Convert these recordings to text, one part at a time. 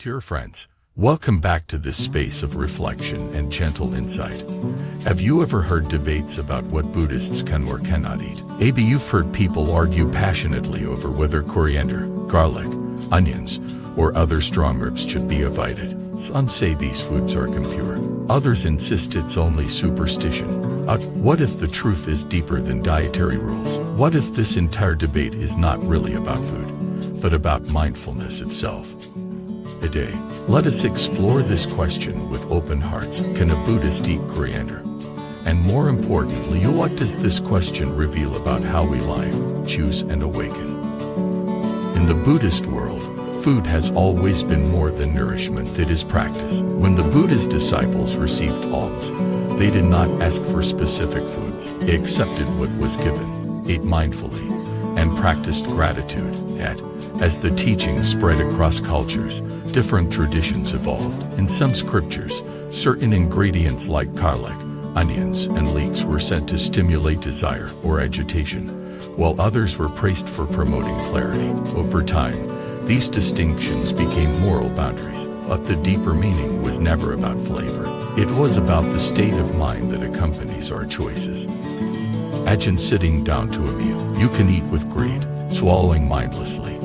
Dear friends, welcome back to this space of reflection and gentle insight. Have you ever heard debates about what Buddhists can or cannot eat? Maybe you've heard people argue passionately over whether coriander, garlic, onions, or other strong herbs should be avoided. Some say these foods are impure. Others insist it's only superstition. What if the truth is deeper than dietary rules? What if this entire debate is not really about food, but about mindfulness itself? Today, let us explore this question with open hearts. Can a Buddhist eat coriander? And more importantly, what does this question reveal about how we live, choose, and awaken? In the Buddhist world, food has always been more than nourishment, it is practice. When the Buddha's disciples received alms, they did not ask for specific food. They accepted what was given, ate mindfully, and practiced gratitude. Yet, as the teachings spread across cultures, different traditions evolved. In some scriptures, certain ingredients like garlic, onions, and leeks were said to stimulate desire or agitation, while others were praised for promoting clarity. Over time, these distinctions became moral boundaries, but the deeper meaning was never about flavor. It was about the state of mind that accompanies our choices. Imagine sitting down to a meal. You can eat with greed, swallowing mindlessly,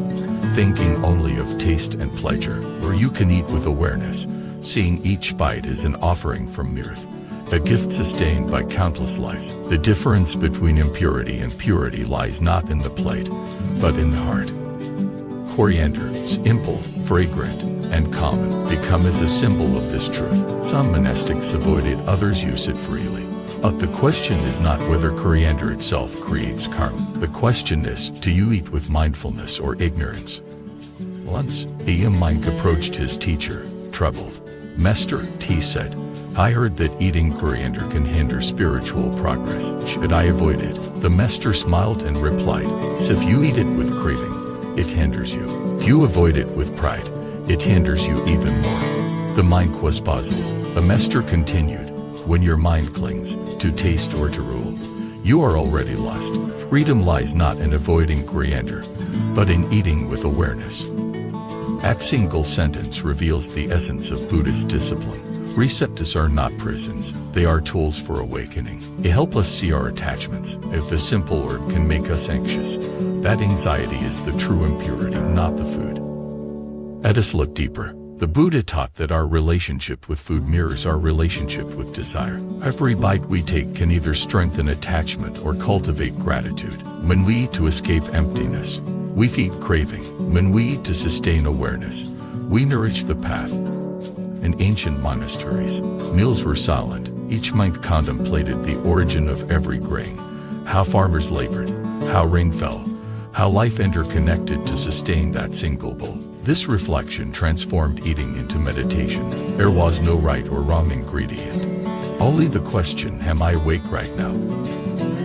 thinking only of taste and pleasure, or you can eat with awareness, seeing each bite as an offering from mirth, a gift sustained by countless lives. The difference between impurity and purity lies not in the plate, but in the heart. Coriander, simple, fragrant, and common, become as a symbol of this truth. Some monastics avoid it, others use it freely. But the question is not whether coriander itself creates karma. The question is, do you eat with mindfulness or ignorance? Once, a young monk approached his teacher, troubled. Master, he said, I heard that eating coriander can hinder spiritual progress. Should I avoid it? The master smiled and replied, if you eat it with craving, it hinders you. If you avoid it with pride, it hinders you even more. The monk was puzzled. The master continued, when your mind clings to taste or to rule, you are already lost. Freedom lies not in avoiding coriander, but in eating with awareness. That single sentence reveals the essence of Buddhist discipline. Receptors are not prisons, they are tools for awakening. They help us see our attachments. If the simple herb can make us anxious, that anxiety is the true impurity, not the food. Let us look deeper. The Buddha taught that our relationship with food mirrors our relationship with desire. Every bite we take can either strengthen attachment or cultivate gratitude. When we eat to escape emptiness, we feed craving. When we eat to sustain awareness, we nourish the path. In ancient monasteries, meals were silent. Each monk contemplated the origin of every grain, how farmers labored, how rain fell, how life interconnected to sustain that single bowl. This reflection transformed eating into meditation. There was no right or wrong ingredient. Only the question, am I awake right now?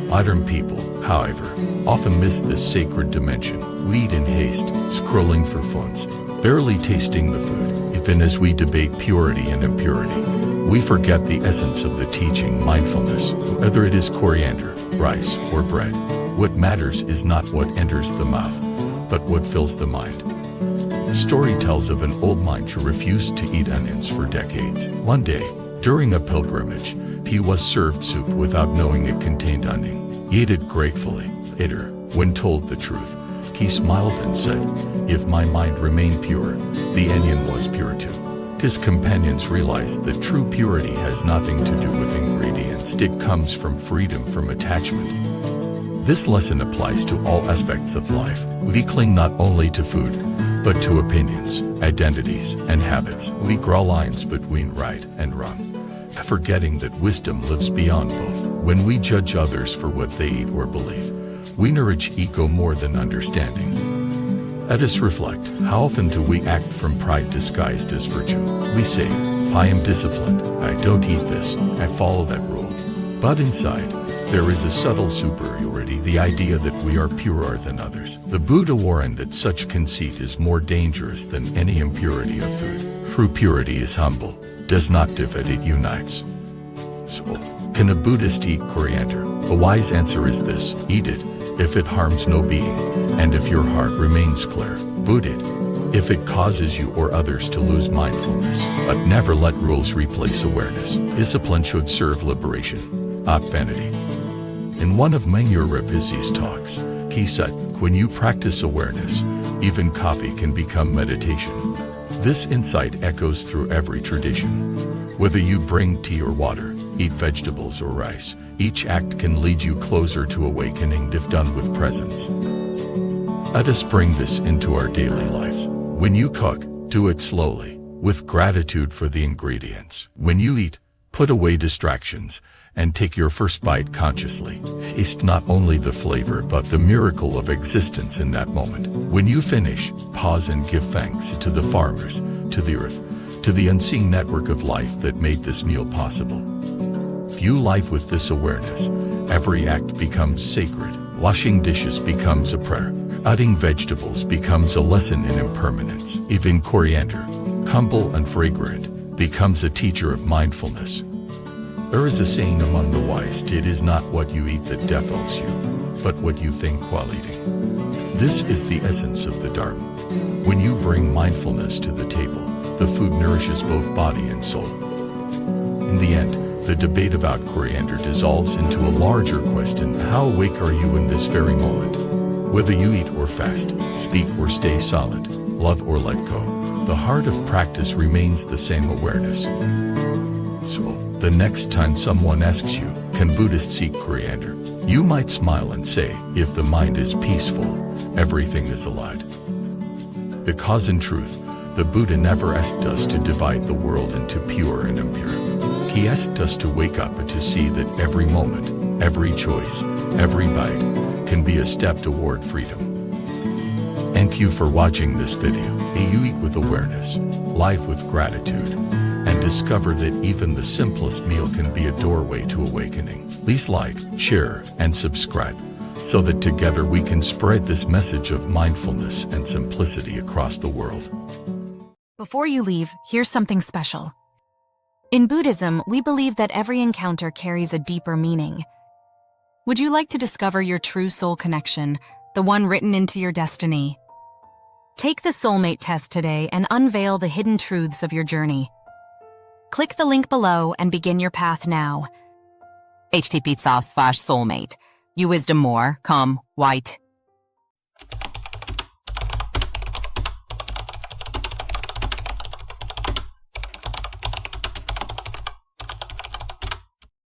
Modern people, however, often miss this sacred dimension. We eat in haste, scrolling for phones, barely tasting the food. Even as we debate purity and impurity, we forget the essence of the teaching, mindfulness. Whether it is coriander, rice, or bread, what matters is not what enters the mouth, but what fills the mind. The story tells of an old monk who refused to eat onions for decades. One day, during a pilgrimage, he was served soup without knowing it contained onion. He ate it gratefully. Later, when told the truth, he smiled and said, if my mind remained pure, the onion was pure too. His companions realized that true purity has nothing to do with ingredients. It comes from freedom from attachment. This lesson applies to all aspects of life. We cling not only to food, but to opinions, identities, and habits. We draw lines between right and wrong, forgetting that wisdom lives beyond both. When we judge others for what they eat or believe, we nourish ego more than understanding. Let us reflect, how often do we act from pride disguised as virtue? We say, I am disciplined, I don't eat this, I follow that rule. But inside, there is a subtle superiority, the idea that we are purer than others. The Buddha warned that such conceit is more dangerous than any impurity of food. True purity is humble, does not divide, it unites. So, can a Buddhist eat coriander? A wise answer is this: eat it, if it harms no being, and if your heart remains clear. Buddha, if it causes you or others to lose mindfulness. But never let rules replace awareness. Discipline should serve liberation, not vanity. In one of Mengyur Rinpoche's talks, he said, when you practice awareness, even coffee can become meditation. This insight echoes through every tradition. Whether you bring tea or water, eat vegetables or rice, each act can lead you closer to awakening if done with presence. Let us bring this into our daily lives. When you cook, do it slowly, with gratitude for the ingredients. When you eat, put away distractions, and take your first bite consciously. Taste not only the flavor but the miracle of existence in that moment. When you finish, pause and give thanks to the farmers, to the earth, to the unseen network of life that made this meal possible. View life with this awareness. Every act becomes sacred. Washing dishes becomes a prayer. Cutting vegetables becomes a lesson in impermanence. Even coriander, humble and fragrant, becomes a teacher of mindfulness. There is a saying among the wise, it is not what you eat that defiles you, but what you think while eating. This is the essence of the Dharma. When you bring mindfulness to the table, the food nourishes both body and soul. In the end, the debate about coriander dissolves into a larger question: how awake are you in this very moment? Whether you eat or fast, speak or stay silent, love or let go, the heart of practice remains the same awareness. So, the next time someone asks you, can Buddhists eat coriander? You might smile and say, if the mind is peaceful, everything is allowed. Because in truth, the Buddha never asked us to divide the world into pure and impure. He asked us to wake up and to see that every moment, every choice, every bite, can be a step toward freedom. Thank you for watching this video. May you eat with awareness, live with gratitude, and discover that even the simplest meal can be a doorway to awakening. Please like, share, and subscribe, so that together we can spread this message of mindfulness and simplicity across the world. Before you leave, here's something special. In Buddhism, we believe that every encounter carries a deeper meaning. Would you like to discover your true soul connection, the one written into your destiny? Take the Soulmate Test today and unveil the hidden truths of your journey. Click the link below and begin your path now. http://soulmate. You wisdom more, come, white.